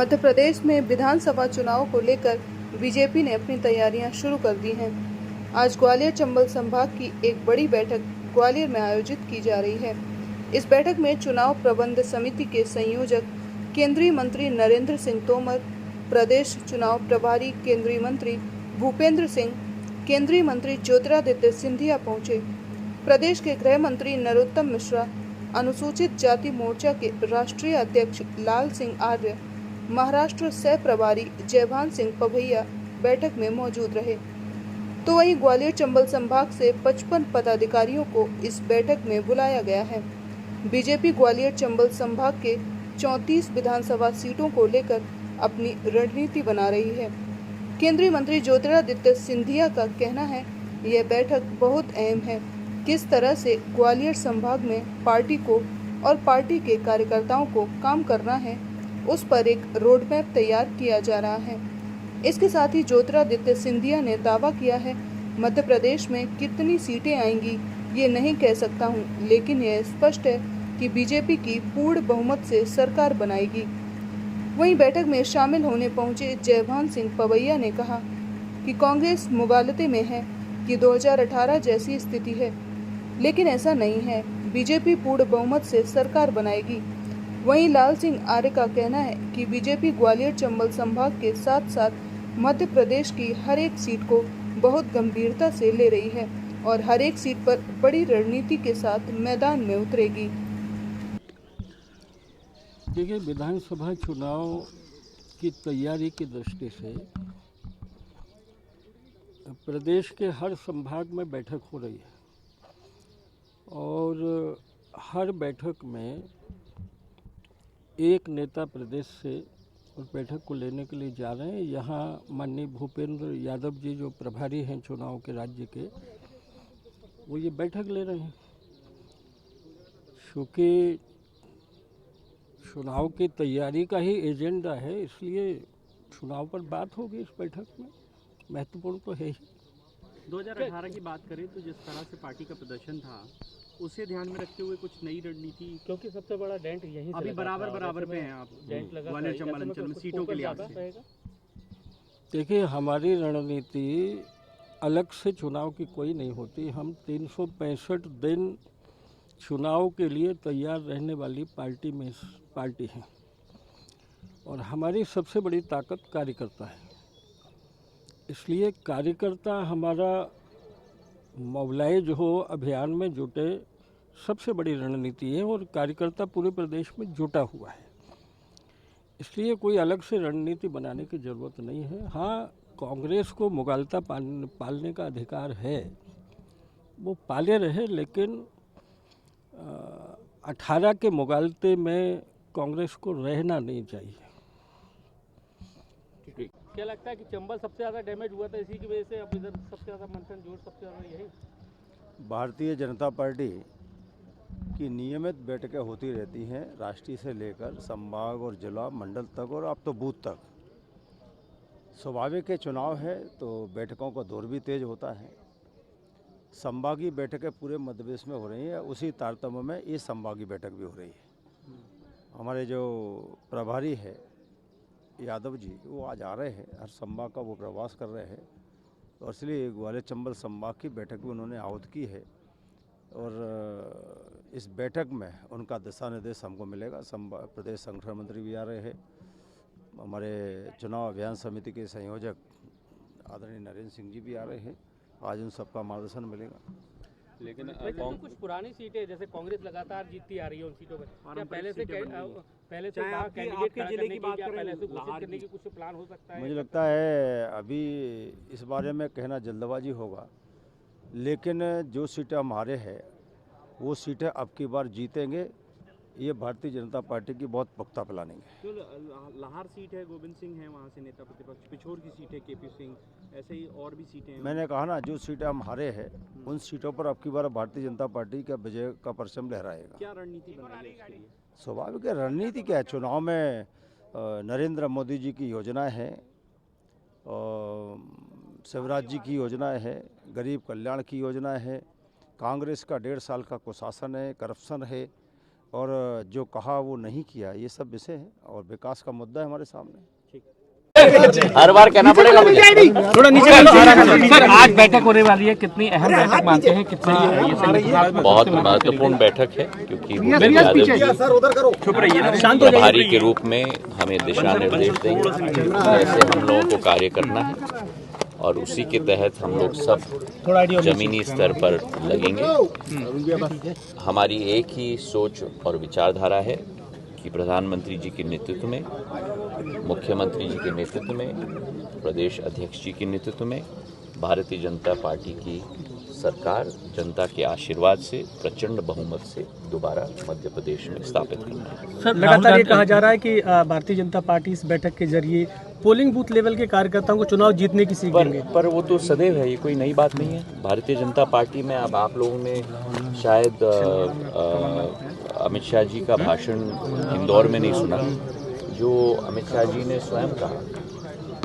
मध्य प्रदेश में विधानसभा चुनाव को लेकर बीजेपी ने अपनी तैयारियां शुरू कर दी हैं। आज ग्वालियर चंबल संभाग की एक बड़ी बैठक ग्वालियर में आयोजित की जा रही है। इस बैठक में चुनाव प्रबंध समिति के संयोजक केंद्रीय मंत्री नरेंद्र सिंह तोमर, प्रदेश चुनाव प्रभारी केंद्रीय मंत्री भूपेंद्र सिंह, केंद्रीय मंत्री ज्योतिरादित्य सिंधिया पहुंचे। प्रदेश के गृह मंत्री नरोत्तम मिश्रा, अनुसूचित जाति मोर्चा के राष्ट्रीय अध्यक्ष लाल सिंह आर्य, महाराष्ट्र सह प्रभारी जयभान सिंह पभैया बैठक में मौजूद रहे। तो वहीं ग्वालियर चंबल संभाग से 55 पदाधिकारियों को इस बैठक में बुलाया गया है। बीजेपी ग्वालियर चंबल संभाग के 34 विधानसभा सीटों को लेकर अपनी रणनीति बना रही है। केंद्रीय मंत्री ज्योतिरादित्य सिंधिया का कहना है, यह बैठक बहुत अहम है। किस तरह से ग्वालियर संभाग में पार्टी को और पार्टी के कार्यकर्ताओं को काम करना है, उस पर एक रोड मैप तैयार किया जा रहा है। इसके साथ ही ज्योतिरादित्य सिंधिया ने दावा किया है, मध्य प्रदेश में कितनी सीटें आएंगी ये नहीं कह सकता हूं, लेकिन यह स्पष्ट है कि बीजेपी की पूर्ण बहुमत से सरकार बनाएगी। वहीं बैठक में शामिल होने पहुंचे जयभान सिंह पवैया ने कहा कि कांग्रेस मुगालते में है कि 2018 जैसी स्थिति है, लेकिन ऐसा नहीं है। बीजेपी पूर्ण बहुमत से सरकार बनाएगी। वहीं लाल सिंह आर्य का कहना है कि बीजेपी ग्वालियर चंबल संभाग के साथ साथ मध्य प्रदेश की हर एक सीट को बहुत गंभीरता से ले रही है और हर एक सीट पर बड़ी रणनीति के साथ मैदान में उतरेगी। देखिए, विधानसभा चुनाव की तैयारी की दृष्टि से प्रदेश के हर संभाग में बैठक हो रही है और हर बैठक में एक नेता प्रदेश से उस बैठक को लेने के लिए जा रहे हैं। यहाँ माननीय भूपेंद्र यादव जी जो प्रभारी हैं चुनाव के राज्य के, वो ये बैठक ले रहे हैं। क्योंकि चुनाव की तैयारी का ही एजेंडा है, इसलिए चुनाव पर बात होगी इस बैठक में। महत्वपूर्ण तो है ही। 2018 की बात करें तो जिस तरह से पार्टी का प्रदर्शन था, उसे ध्यान में रखते हुए कुछ नई रणनीति, क्योंकि सबसे बड़ा डेंट यहीं अभी बराबर पे हैं आप डेंट लगा ग्वालियर चंबल अंचल में सीटों के लिहाज से। देखिए, हमारी रणनीति अलग से चुनाव की कोई नहीं होती। हम 365 दिन चुनाव के लिए तैयार रहने वाली पार्टी है और हमारी सबसे बड़ी ताकत कार्यकर्ता है। इसलिए कार्यकर्ता हमारा मोबिलाइज हो, अभियान में जुटे, सबसे बड़ी रणनीति है और कार्यकर्ता पूरे प्रदेश में जुटा हुआ है। इसलिए कोई अलग से रणनीति बनाने की ज़रूरत नहीं है। हाँ, कांग्रेस को मुगालता पालने का अधिकार है, वो पाले रहे, लेकिन 18 के मुगालते में कांग्रेस को रहना नहीं चाहिए। क्या लगता है कि चंबल सबसे ज़्यादा डैमेज हुआ था, इसी की वजह से अब इधर सबसे ज़्यादा मंथन जोर सबसे ज़्यादा यही? भारतीय जनता पार्टी की नियमित बैठकें होती रहती हैं, राष्ट्रीय से लेकर संभाग और जिला मंडल तक और अब तो बूथ तक। स्वाभाविक के चुनाव है तो बैठकों का दौर भी तेज होता है। संभागीय बैठकें पूरे मध्य प्रदेश में हो रही हैं, उसी तारतम्य में ये संभागीय बैठक भी हो रही है। हमारे जो प्रभारी है यादव जी, वो आज आ रहे हैं, हर संभाग का वो प्रवास कर रहे हैं और इसलिए ग्वालियर चंबल संभाग की बैठक भी उन्होंने आहूत की है और इस बैठक में उनका दिशा निर्देश हमको मिलेगा। प्रदेश संगठन मंत्री भी आ रहे हैं, हमारे चुनाव अभियान समिति के संयोजक आदरणीय नरेंद्र सिंह जी भी आ रहे हैं। आज उन सबका मार्गदर्शन मिलेगा। लेकिन तो कुछ पुरानी सीटें जैसे कांग्रेस लगातार जीतती आ रही है उन सीटों पर, क्या पहले से कैंडिडेट जिले की बात करें, पहले से घोषित करने की कुछ प्लान हो सकता है? मुझे लगता है अभी इस बारे में कहना जल्दबाजी होगा, लेकिन जो सीटें हमारे हैं वो सीटें अब की बार जीतेंगे। ये भारतीय जनता पार्टी की बहुत पुख्ता प्लानिंग है। जो लाहौर सीट है, गोविंद सिंह है वहाँ से नेता प्रतिपक्ष, पिछोर की सीट है केपी सिंह, ऐसे ही और भी सीटें हैं। मैंने कहा ना, जो सीटें हम हारे हैं उन सीटों पर अब की बार भारतीय जनता पार्टी का विजय का परचम लहराएगा। क्या रणनीति बनाई है इसके लिए? स्वाभाविक है, रणनीति क्या है? चुनाव में नरेंद्र मोदी जी की योजनाएं हैं, शिवराज जी की योजनाएं हैं, गरीब कल्याण की योजनाएं हैं, कांग्रेस का 1.5 साल का कुशासन है, करप्शन है, और जो कहा वो नहीं किया, ये सब विषय है और विकास का मुद्दा है हमारे सामने। हर बार कहना पड़ेगा मुझे। थोड़ा नीचे सर, आज बैठक होने वाली है, कितनी अहम बैठक मानते हैं, कितनी ये संगठनात्मक बहुत महत्वपूर्ण बैठक है क्योंकि भूपेंद्र यादव जी प्रभारी के रूप में हमें दिशा निर्देश देंगे कैसे हम लोगों को कार्य करना है और उसी के तहत हम लोग सब जमीनी स्तर पर लगेंगे। हमारी एक ही सोच और विचारधारा है कि प्रधानमंत्री जी के नेतृत्व में, मुख्यमंत्री जी के नेतृत्व में, प्रदेश अध्यक्ष जी के नेतृत्व में भारतीय जनता पार्टी की सरकार जनता के आशीर्वाद से प्रचंड बहुमत से दोबारा मध्य प्रदेश में स्थापित करना है। सर, लगातार ये कहा जा रहा है कि भारतीय जनता पार्टी इस बैठक के जरिए पोलिंग बूथ लेवल के कार्यकर्ताओं को चुनाव जीतने की सीख देंगे। पर वो तो सदैव है, ये कोई नई बात नहीं है। भारतीय जनता पार्टी में अब आप लोगों ने शायद अमित शाह जी का भाषण इंदौर में नहीं सुना, जो अमित शाह जी ने स्वयं कहा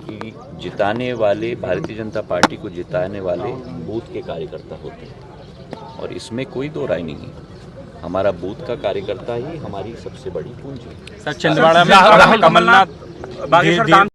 कि जिताने वाले, भारतीय जनता पार्टी को जिताने वाले बूथ के कार्यकर्ता होते हैं और इसमें कोई दो राय नहीं है। हमारा बूथ का कार्यकर्ता ही हमारी सबसे बड़ी पूंजी है। सर, छिंदवाड़ा में कमलनाथ